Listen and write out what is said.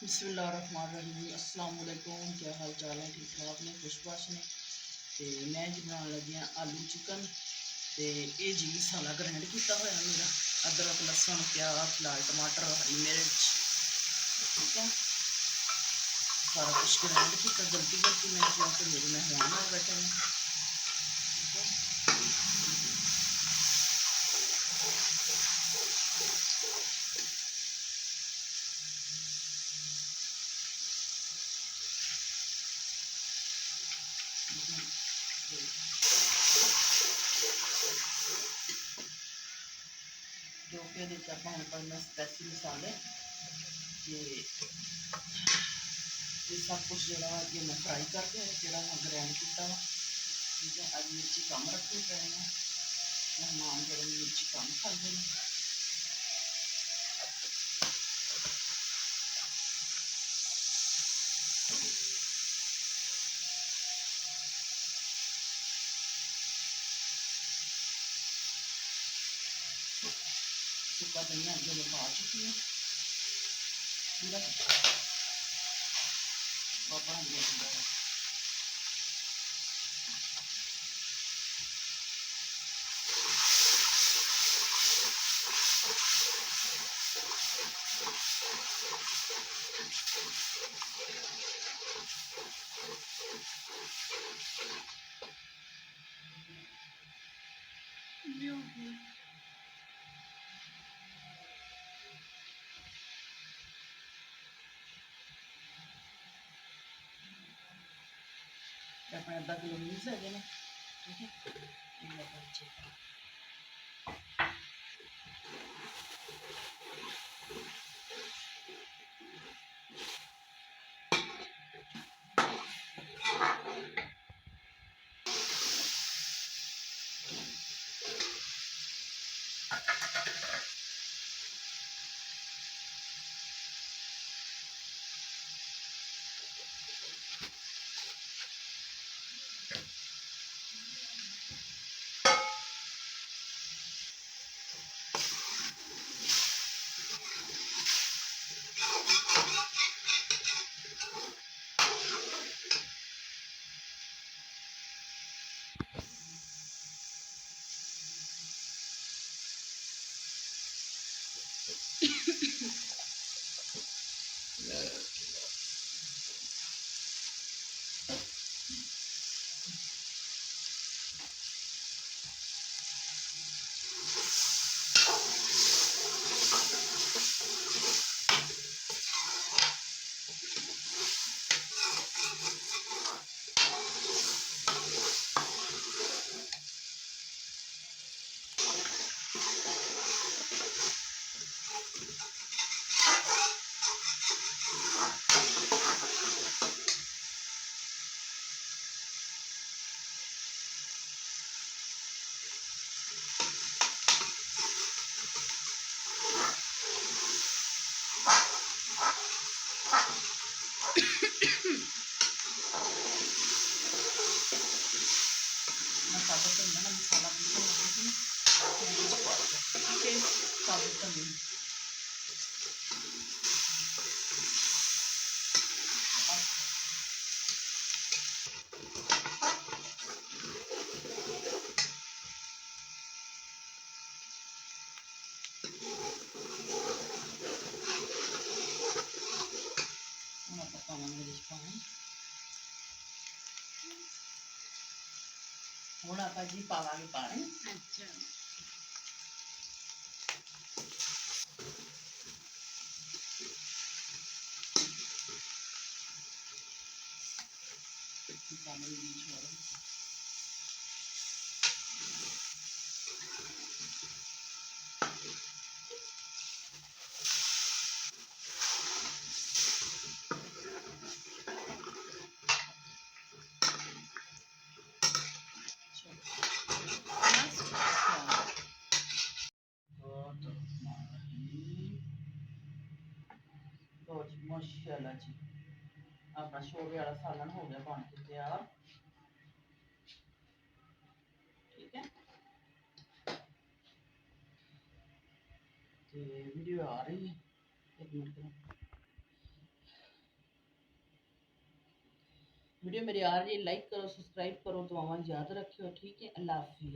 बिस्मिल्लाहिर्रहमानिर्रहीम अस्सलाम वालेकुम। क्या हाल चाल है? ठीक ठाक ने, खुशबाश ने। तो मैं जी बनाने लगी हाँ आलू चिकन। तो ये जी मसाला ग्राइंड किया हुआ मेरा, अदरक लहसुन प्याज लाल टमाटर हरी मिर्च, ठीक है, सारा कुछ ग्राइंड किया जल्दी जल्दी मैं, क्योंकि मेरे मेहमान आ बैठे हैं, ठीक है। जो कि देता हूँ मैं स्पेशल मसाले, ये सब कुछ जो ये मैं फ्राई करके जो ग्राइंड किया वा, ठीक है। अज मिर्ची कम रखनी पैनी है, मेहमान जो मिर्ची कम खाते हैं। सूखा धनिया जो मैं पा चुकी हूँ पूरा पापा है। अपने आधा किलो मीट है ना, ठीक है। मैं साबुत धनिया ना मसाला पीसन लगी थी ना, ठीक है। साबुत धनिया हम आप पावे पानी, हूँ आप जी पावे पानी। अच्छा पानी बीच हो रहा माशाल्लाह जी, अपना शोरे वाला सालन हो गया बन के तैयार, ठीक है। तो वीडियो आ रही है, एक मिनट करो। ਵੀਡੀਓ ਮੇਰੀ ਆ ਰਹੀ ਲਾਈਕ ਕਰੋ, ਸਬਸਕ੍ਰਾਈਬ ਕਰੋ, ਦੁਆਵਾਂ ਯਾਦ ਰੱਖਿਓ। ਠੀਕ ਹੈ, ਅੱਲਾ ਹਾਫਿਜ਼।